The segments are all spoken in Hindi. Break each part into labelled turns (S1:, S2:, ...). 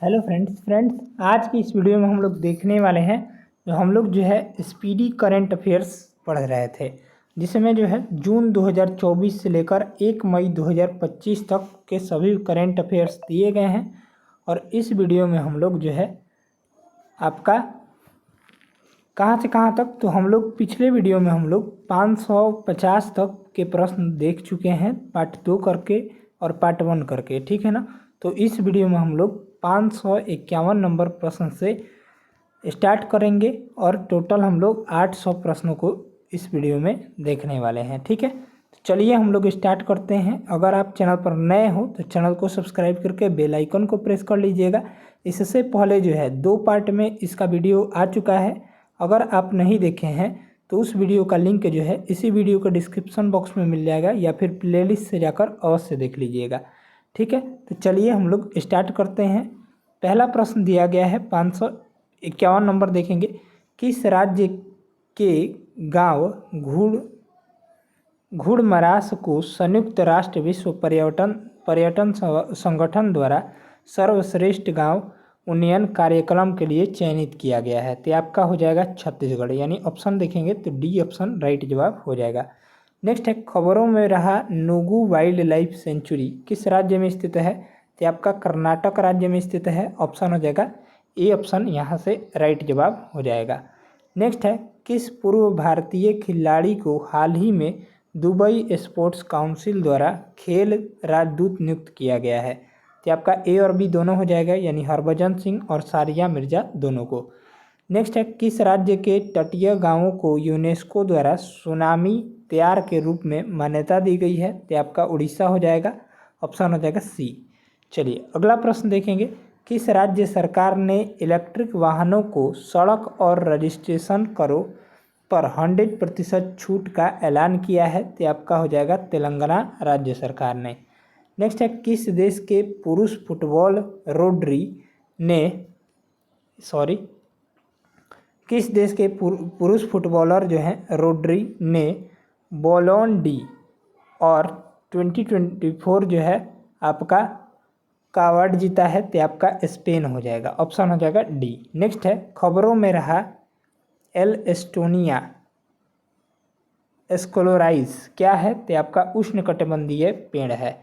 S1: हेलो फ्रेंड्स आज की इस वीडियो में हम लोग देखने वाले हैं हम लोग जो है स्पीडी करंट अफेयर्स पढ़ रहे थे, जिसमें जो है जून 2024 से लेकर 1 मई 2025 तक के सभी करंट अफेयर्स दिए गए हैं। और इस वीडियो में हम लोग जो है आपका कहाँ से कहाँ तक, तो हम लोग पिछले वीडियो में हम लोग 550 तक के प्रश्न देख चुके हैं, पार्ट 2 करके और पार्ट 1 करके, ठीक है ना। तो इस वीडियो में हम लोग 551 नंबर प्रश्न से स्टार्ट करेंगे और टोटल हम लोग 800 प्रश्नों को इस वीडियो में देखने वाले हैं, ठीक है। तो चलिए हम लोग स्टार्ट करते हैं। अगर आप चैनल पर नए हो तो चैनल को सब्सक्राइब करके बेल आइकन को प्रेस कर लीजिएगा। इससे पहले जो है 2 पार्ट में इसका वीडियो आ चुका है, अगर आप नहीं देखे हैं तो उस वीडियो का लिंक जो है इसी वीडियो के डिस्क्रिप्शन बॉक्स में मिल जाएगा, या फिर प्लेलिस्ट से जाकर अवश्य देख लीजिएगा, ठीक है। तो चलिए हम लोग स्टार्ट करते हैं। पहला प्रश्न दिया गया है 551 नंबर देखेंगे। किस राज्य के गांव घुड़मरास को संयुक्त राष्ट्र विश्व पर्यटन संगठन द्वारा सर्वश्रेष्ठ गांव उन्नयन कार्यक्रम के लिए चयनित किया गया है? तो आपका हो जाएगा छत्तीसगढ़, यानी ऑप्शन देखेंगे तो डी ऑप्शन राइट जवाब हो जाएगा। नेक्स्ट है, खबरों में रहा नुगु वाइल्ड लाइफ सेंचुरी किस राज्य में स्थित है? तो आपका कर्नाटक राज्य में स्थित है, ऑप्शन हो जाएगा ए ऑप्शन यहाँ से राइट जवाब हो जाएगा। नेक्स्ट है, किस पूर्व भारतीय खिलाड़ी को हाल ही में दुबई स्पोर्ट्स काउंसिल द्वारा खेल राजदूत नियुक्त किया गया है? तो आपका ए और बी दोनों हो जाएगा, यानी हरभजन सिंह और सारिया मिर्जा दोनों को। नेक्स्ट है, किस राज्य के तटीय गांवों को यूनेस्को द्वारा सुनामी तैयार के रूप में मान्यता दी गई है? तो आपका उड़ीसा हो जाएगा, ऑप्शन हो जाएगा सी। चलिए अगला प्रश्न देखेंगे। किस राज्य सरकार ने इलेक्ट्रिक वाहनों को सड़क और रजिस्ट्रेशन करों पर 100% छूट का ऐलान किया है? तो आपका हो जाएगा तेलंगाना राज्य सरकार ने। नेक्स्ट है, किस देश के पुरुष फुटबॉल किस देश के पुरुष फुटबॉलर जो हैं रोड्री ने बॉलोन डी और 2024 जो है आपका का अवार्ड जीता है? तो आपका स्पेन हो जाएगा, ऑप्शन हो जाएगा डी। नेक्स्ट है, खबरों में रहा एल एस्टोनिया एस्कोलोराइज क्या है? तो आपका उष्णकटिबंधीय पेड़ है।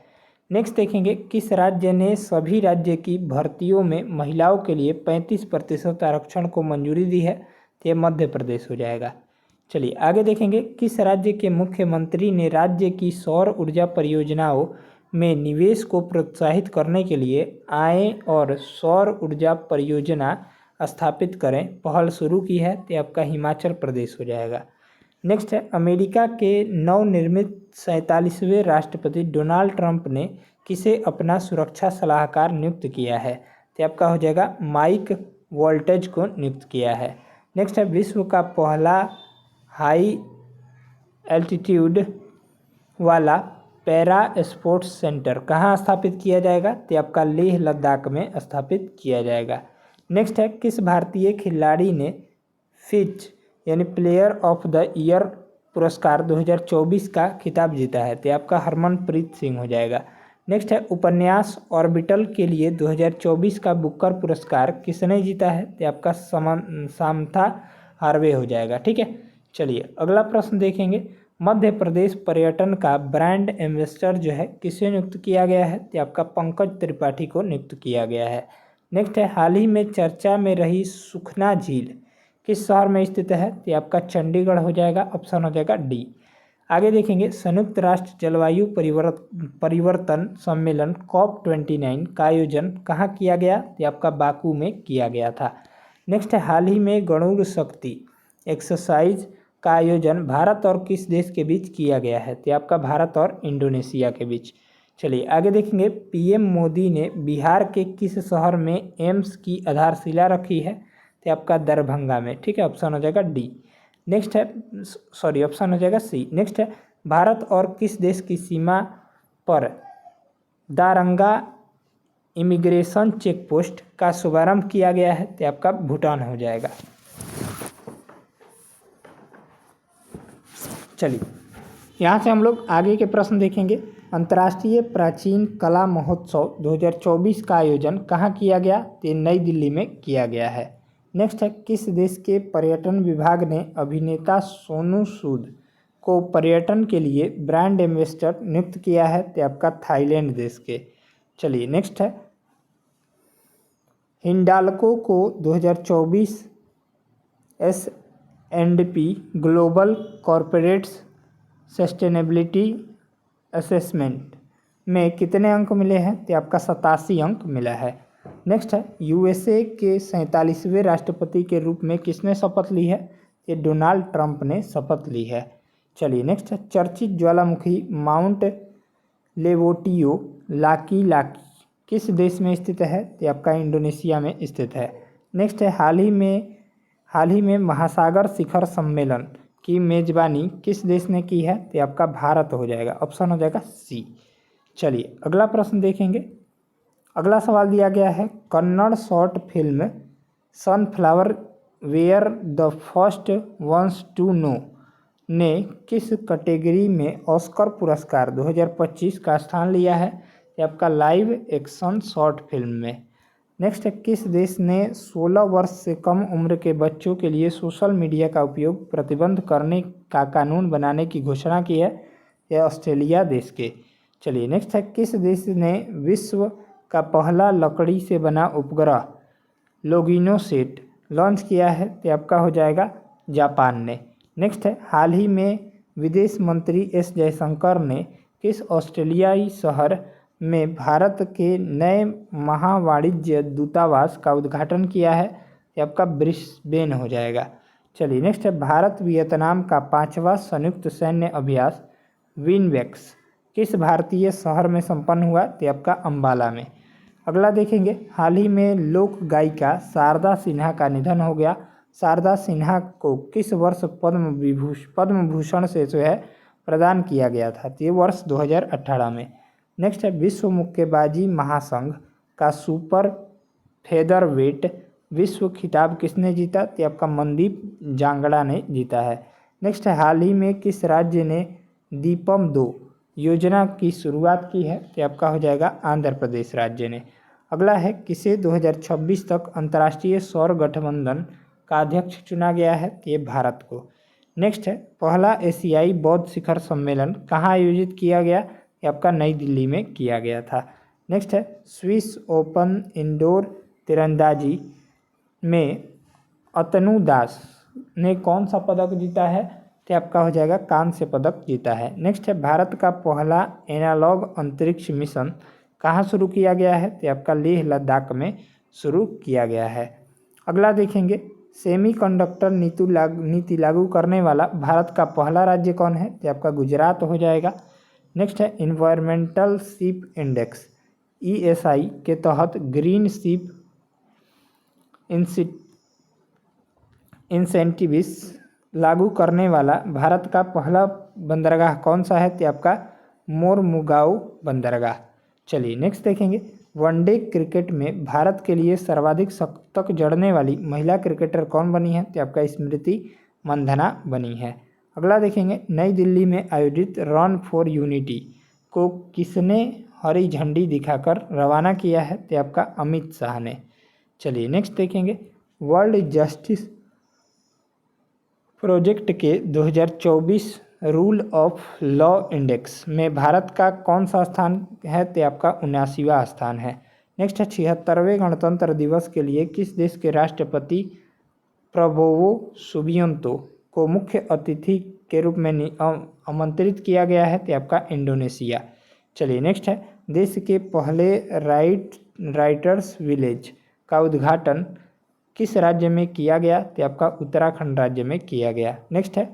S1: नेक्स्ट देखेंगे, किस राज्य ने सभी राज्य की भर्तियों में महिलाओं के लिए 35% आरक्षण को मंजूरी दी है? तो ये मध्य प्रदेश हो जाएगा। चलिए आगे देखेंगे, किस राज्य के मुख्यमंत्री ने राज्य की सौर ऊर्जा परियोजनाओं में निवेश को प्रोत्साहित करने के लिए आए और सौर ऊर्जा परियोजना स्थापित करें पहल शुरू की है? तो आपका हिमाचल प्रदेश हो जाएगा। नेक्स्ट है, अमेरिका के नवनिर्मित 47वें राष्ट्रपति डोनाल्ड ट्रंप ने किसे अपना सुरक्षा सलाहकार नियुक्त किया है? तो आपका हो जाएगा माइक वॉल्टेज को नियुक्त किया है। नेक्स्ट है, विश्व का पहला हाई एल्टीट्यूड वाला पैरा स्पोर्ट्स सेंटर कहाँ स्थापित किया जाएगा? तो आपका लेह लद्दाख में स्थापित किया जाएगा। नेक्स्ट है, किस भारतीय खिलाड़ी ने फिच यानी प्लेयर ऑफ द ईयर पुरस्कार 2024 का खिताब जीता है? तो आपका हरमनप्रीत सिंह हो जाएगा। नेक्स्ट है, उपन्यास ऑर्बिटल के लिए 2024 का बुकर पुरस्कार किसने जीता है? तो आपका सामंथा हार्वे हो जाएगा, ठीक है। चलिए अगला प्रश्न देखेंगे। मध्य प्रदेश पर्यटन का ब्रांड एम्बेसडर जो है किसे नियुक्त किया गया है? तो आपका पंकज त्रिपाठी को नियुक्त किया गया है। नेक्स्ट है, हाल ही में चर्चा में रही सुखना झील किस शहर में स्थित है? तो आपका चंडीगढ़ हो जाएगा, ऑप्शन हो जाएगा डी। आगे देखेंगे, संयुक्त राष्ट्र जलवायु परिवर्तन सम्मेलन COP29 का आयोजन कहाँ किया गया? तो आपका बाकू में किया गया था। नेक्स्ट है, हाल ही में गरुड़ शक्ति एक्सरसाइज का आयोजन भारत और किस देश के बीच किया गया है? तो आपका भारत और इंडोनेशिया के बीच। चलिए आगे देखेंगे, पीएम मोदी ने बिहार के किस शहर में एम्स की आधारशिला रखी है? तो आपका दरभंगा में, ठीक है, ऑप्शन हो जाएगा डी। नेक्स्ट है, ऑप्शन हो जाएगा सी। नेक्स्ट है, भारत और किस देश की सीमा पर दारंगा इमिग्रेशन चेक पोस्ट का शुभारंभ किया गया है? तो आपका भूटान हो जाएगा। चलिए यहाँ से हम लोग आगे के प्रश्न देखेंगे। अंतर्राष्ट्रीय प्राचीन कला महोत्सव 2024 का आयोजन कहाँ किया गया? ये नई दिल्ली में किया गया है। नेक्स्ट है, किस देश के पर्यटन विभाग ने अभिनेता सोनू सूद को पर्यटन के लिए ब्रांड एम्बेसडर नियुक्त किया है? तो आपका थाईलैंड देश के। चलिए नेक्स्ट है, हिंडाल्को को 2024 S&P global corporates sustainability assessment में कितने अंक मिले हैं? तो आपका 87 अंक मिला है। नेक्स्ट है, USA के 47वें राष्ट्रपति के रूप में किसने शपथ ली है? ये डोनाल्ड ट्रंप ने शपथ ली है। चलिए नेक्स्ट है, चर्चित ज्वालामुखी माउंट लेवोटियो लाकी लाकी किस देश में स्थित है? तो आपका इंडोनेशिया में स्थित है। नेक्स्ट है, हाल ही में महासागर शिखर सम्मेलन की मेजबानी किस देश ने की है? तो आपका भारत हो जाएगा, ऑप्शन हो जाएगा सी। चलिए अगला प्रश्न देखेंगे। अगला सवाल दिया गया है, Kannada short film sunflower where the first ones to know ने किस कैटेगरी में ऑस्कर पुरस्कार 2025 का स्थान लिया है? ये आपका लाइव एक्शन शॉर्ट फिल्म में। नेक्स्ट है, किस देश ने 16 वर्ष से कम उम्र के बच्चों के लिए सोशल मीडिया का उपयोग प्रतिबंध करने का कानून बनाने की घोषणा की है? यह ऑस्ट्रेलिया देश के। चलिए नेक्स्ट है, किस देश ने विश्व का पहला लकड़ी से बना उपग्रह लोगिनोसेट लॉन्च किया है? तो आपका हो जाएगा जापान ने। नेक्स्ट है, हाल ही में विदेश मंत्री एस जयशंकर ने किस ऑस्ट्रेलियाई शहर में भारत के नए महावाणिज्य दूतावास का उद्घाटन किया है? ये आपका ब्रिस्बेन हो जाएगा। चलिए नेक्स्ट है, भारत वियतनाम का 5वां संयुक्त सैन्य अभ्यास विनवेक्स किस भारतीय शहर में संपन्न हुआ? तो आपका अंबाला में। अगला देखेंगे, हाल ही में लोक गायिका शारदा सिन्हा का निधन हो गया। शारदा सिन्हा को किस वर्ष पद्म भूषण से जो है प्रदान किया गया था? तो ये वर्ष 2018 में। नेक्स्ट है, विश्व मुक्केबाजी महासंघ का सुपर फेदरवेट विश्व खिताब किसने जीता? तो आपका मनदीप जांगड़ा ने जीता है। नेक्स्ट है, हाल ही में किस राज्य ने दीपम 2 योजना की शुरुआत की है? तो आपका हो जाएगा आंध्र प्रदेश राज्य ने। अगला है, किसे 2026 तक अंतर्राष्ट्रीय सौर गठबंधन का अध्यक्ष चुना गया है? तो ये भारत को। नेक्स्ट है, पहला एशियाई बौद्ध शिखर सम्मेलन कहाँ आयोजित किया गया? ये आपका नई दिल्ली में किया गया था। नेक्स्ट है, स्विस ओपन इंडोर तीरंदाजी में अतनु दास ने कौन सा पदक जीता है? तो आपका हो जाएगा कांस्य पदक जीता है। नेक्स्ट है, भारत का पहला एनालॉग अंतरिक्ष मिशन कहाँ शुरू किया गया है? तो आपका लेह लद्दाख में शुरू किया गया है। अगला देखेंगे, सेमीकंडक्टर नीति लागू करने वाला भारत का पहला राज्य कौन है? तो आपका गुजरात हो जाएगा। नेक्स्ट है, इन्वायरमेंटल शिप इंडेक्स ESI के तहत ग्रीन शिप इंसेंटिव्स लागू करने वाला भारत का पहला बंदरगाह कौन सा है? तो आपका मोरमुगाओ बंदरगाह। चलिए नेक्स्ट देखेंगे, वनडे क्रिकेट में भारत के लिए सर्वाधिक शतक जड़ने वाली महिला क्रिकेटर कौन बनी है? तो आपका स्मृति मंधना बनी है। अगला देखेंगे, नई दिल्ली में आयोजित रन फॉर यूनिटी को किसने हरी झंडी दिखाकर रवाना किया है? तो आपका अमित शाह ने। चलिए नेक्स्ट देखेंगे, वर्ल्ड जस्टिस प्रोजेक्ट के 2024 रूल ऑफ लॉ इंडेक्स में भारत का कौन सा स्थान है? तो आपका 79वां स्थान है। नेक्स्ट है, 76वें गणतंत्र दिवस के लिए किस देश के राष्ट्रपति प्रबोवो सुबियांतो को मुख्य अतिथि के रूप में आमंत्रित किया गया है? तो आपका इंडोनेशिया। चलिए नेक्स्ट है, देश के पहले राइटर्स विलेज का उद्घाटन किस राज्य में किया गया? तो आपका उत्तराखंड राज्य में किया गया। नेक्स्ट है,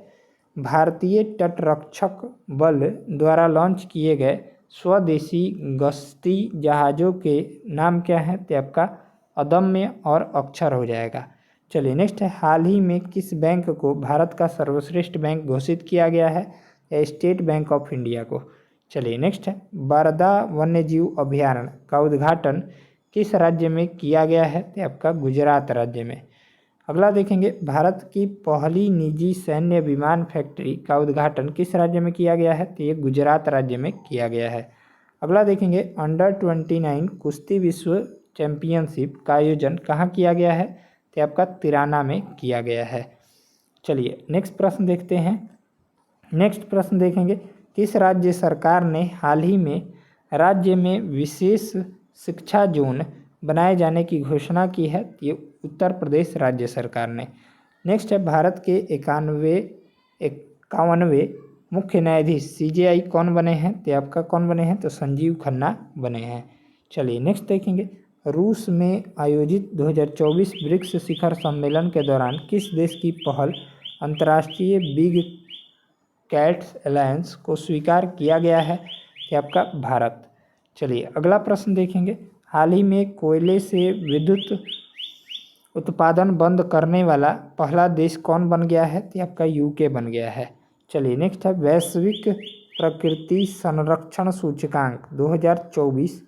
S1: भारतीय तटरक्षक बल द्वारा लॉन्च किए गए स्वदेशी गश्ती जहाज़ों के नाम क्या है? तो आपका अदम्य और अक्षर हो जाएगा। चलिए नेक्स्ट है, हाल ही में किस बैंक को भारत का सर्वश्रेष्ठ बैंक घोषित किया गया है? या स्टेट बैंक ऑफ इंडिया को। चलिए नेक्स्ट है, बारदा वन्यजीव अभयारण्य का उद्घाटन किस राज्य में किया गया है? तो आपका गुजरात राज्य में। अगला देखेंगे, भारत की पहली निजी सैन्य विमान फैक्ट्री का उद्घाटन किस राज्य में किया गया है? तो ये गुजरात राज्य में किया गया है। अगला देखेंगे, अंडर-29 कुश्ती विश्व चैंपियनशिप का आयोजन कहाँ किया गया है? तो आपका तिराना में किया गया है। चलिए नेक्स्ट प्रश्न देखते हैं। नेक्स्ट प्रश्न देखेंगे, किस राज्य सरकार ने हाल ही में राज्य में विशेष शिक्षा जोन बनाए जाने की घोषणा की है? ये उत्तर प्रदेश राज्य सरकार ने। नेक्स्ट है, भारत के 51वें मुख्य न्यायाधीश CJI कौन बने हैं? तो आपका कौन बने हैं? तो संजीव खन्ना बने हैं। चलिए नेक्स्ट देखेंगे, रूस में आयोजित 2024 ब्रिक्स शिखर सम्मेलन के दौरान किस देश की पहल अंतर्राष्ट्रीय बिग कैट्स अलायंस को स्वीकार किया गया है? कि आपका भारत। चलिए अगला प्रश्न देखेंगे, हाल ही में कोयले से विद्युत उत्पादन बंद करने वाला पहला देश कौन बन गया है? तो आपका UK बन गया है। चलिए नेक्स्ट है, वैश्विक प्रकृति संरक्षण सूचकांक 2024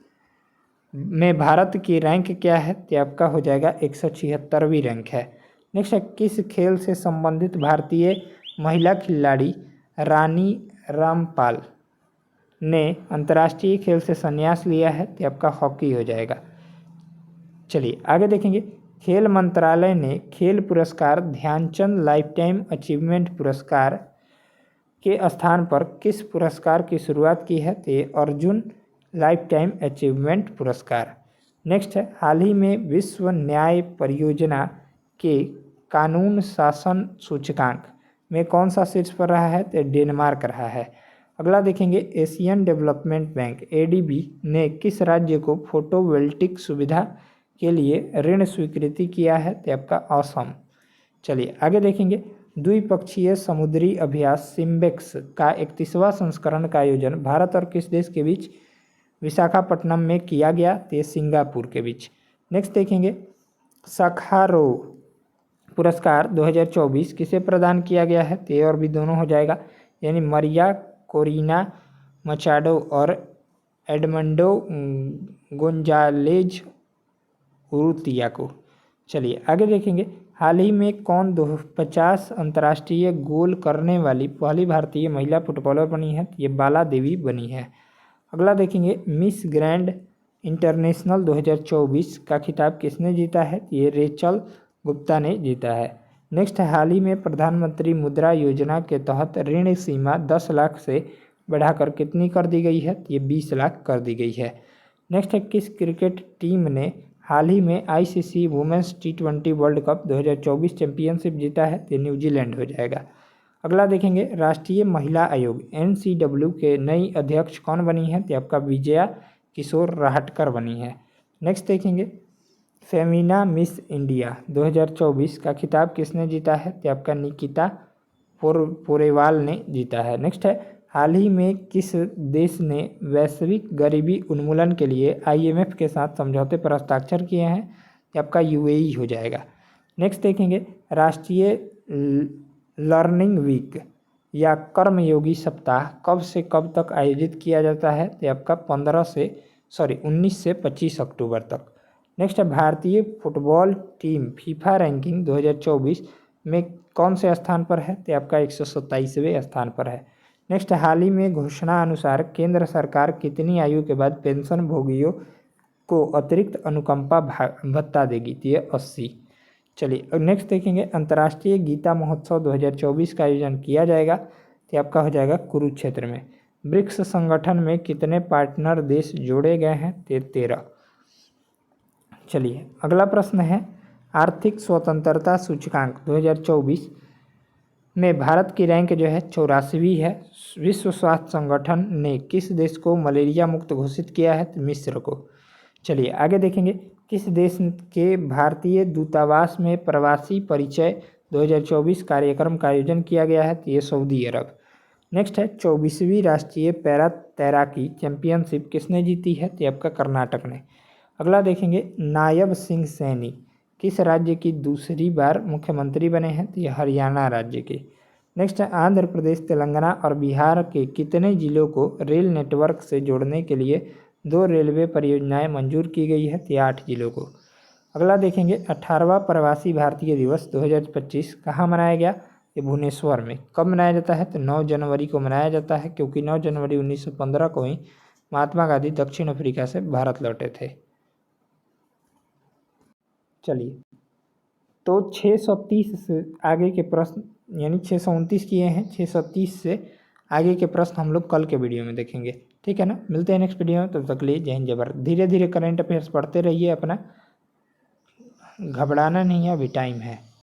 S1: में भारत की रैंक क्या है? तो आपका हो जाएगा 176वीं रैंक है। नेक्स्ट है, किस खेल से संबंधित भारतीय महिला खिलाड़ी रानी रामपाल ने अंतर्राष्ट्रीय खेल से संन्यास लिया है? तो आपका हॉकी हो जाएगा। चलिए आगे देखेंगे, खेल मंत्रालय ने खेल पुरस्कार ध्यानचंद लाइफटाइम अचीवमेंट पुरस्कार के स्थान पर किस पुरस्कार की शुरुआत की है? तो अर्जुन लाइफटाइम अचीवमेंट पुरस्कार। नेक्स्ट है, हाल ही में विश्व न्याय परियोजना के कानून शासन सूचकांक में कौन सा शीर्ष पर रहा है? तो डेनमार्क रहा है। अगला देखेंगे, एशियन डेवलपमेंट बैंक ADB ने किस राज्य को फोटोवोल्टिक सुविधा के लिए ऋण स्वीकृति किया है? तो आपका असम। चलिए आगे देखेंगे, द्विपक्षीय समुद्री अभ्यास सिम्बेक्स का 31वां संस्करण का आयोजन भारत और किस देश के बीच विशाखापट्टनम में किया गया? तो सिंगापुर के बीच। नेक्स्ट देखेंगे, साखारोव पुरस्कार 2024 किसे प्रदान किया गया है? तो और भी दोनों हो जाएगा, यानी मरिया कोरिना मचाडो और एडमंडो गोंजालेज उरुतिया को। चलिए आगे देखेंगे, हाल ही में कौन 50 अंतर्राष्ट्रीय गोल करने वाली पहली भारतीय महिला फुटबॉलर बनी है? ये बाला देवी बनी है। अगला देखेंगे, मिस ग्रैंड इंटरनेशनल 2024 का खिताब किसने जीता है? ये रेचल गुप्ता ने जीता है। नेक्स्ट, हाल ही में प्रधानमंत्री मुद्रा योजना के तहत ऋण सीमा 10 लाख से बढ़ाकर कितनी कर दी गई है? ये 20 लाख कर दी गई है। नेक्स्ट है, किस क्रिकेट टीम ने हाल ही में ICC women's T20 world cup 2024 championship जीता है? ये न्यूजीलैंड हो जाएगा। अगला देखेंगे, राष्ट्रीय महिला आयोग NCW के नई अध्यक्ष कौन बनी है? तो आपका विजया किशोर राहटकर बनी है। नेक्स्ट देखेंगे, फेमिना मिस इंडिया 2024 का खिताब किसने जीता है? तो आपका निकिता पोरेवाल ने जीता है। नेक्स्ट है, हाल ही में किस देश ने वैश्विक गरीबी उन्मूलन के लिए IMF के साथ समझौते पर हस्ताक्षर किए हैं? तो आपका UAE हो जाएगा। नेक्स्ट देखेंगे, राष्ट्रीय लर्निंग वीक या कर्मयोगी सप्ताह कब से कब तक आयोजित किया जाता है? तो आपका 19 से 25 अक्टूबर तक। नेक्स्ट है, भारतीय फुटबॉल टीम फीफा रैंकिंग 2024 में कौन से स्थान पर है? तो आपका 127वें स्थान पर है। नेक्स्ट, हाल ही में घोषणा अनुसार केंद्र सरकार कितनी आयु के बाद पेंशन भोगियों को अतिरिक्त अनुकंपा भत्ता देगी? तो ये 80। चलिए नेक्स्ट देखेंगे, अंतर्राष्ट्रीय गीता महोत्सव 2024 का आयोजन किया जाएगा? तो आपका हो जाएगा कुरुक्षेत्र में। ब्रिक्स संगठन में कितने पार्टनर देश जोड़े गए हैं? 13। चलिए अगला प्रश्न है, आर्थिक स्वतंत्रता सूचकांक 2024 में भारत की रैंक जो है 84वीं है। विश्व स्वास्थ्य संगठन ने किस देश को मलेरिया मुक्त घोषित किया है? तो मिस्र को। चलिए आगे देखेंगे, किस देश के भारतीय दूतावास में प्रवासी परिचय 2024 कार्यक्रम का आयोजन किया गया है? तो ये सऊदी अरब। नेक्स्ट है, 24वीं राष्ट्रीय पैरा तैराकी चैंपियनशिप किसने जीती है? तो आपका कर्नाटक ने। अगला देखेंगे, नायब सिंह सैनी किस राज्य की दूसरी बार मुख्यमंत्री बने हैं? तो ये हरियाणा राज्य के। नेक्स्ट है, आंध्र प्रदेश, तेलंगाना और बिहार के कितने जिलों को रेल नेटवर्क से जोड़ने के लिए 2 रेलवे परियोजनाएं मंजूर की गई है? तो 8 जिलों को। अगला देखेंगे 18वां प्रवासी भारतीय दिवस 2025 कहाँ मनाया गया? ये भुवनेश्वर में। कब मनाया जाता है? तो 9 जनवरी को मनाया जाता है, क्योंकि 9 जनवरी 1915 को ही महात्मा गांधी दक्षिण अफ्रीका से भारत लौटे थे। चलिए, तो 630 से आगे के प्रश्न, यानी 629 किए हैं, 630 से आगे के प्रश्न हम लोग कल के वीडियो में देखेंगे। ठीक है ना? मिलते हैं नेक्स्ट वीडियो में, तब तक के लिए जय हिंद जय भारत। धीरे धीरे करंट अफेयर्स पढ़ते रहिए अपना, घबराना नहीं है, अभी टाइम है।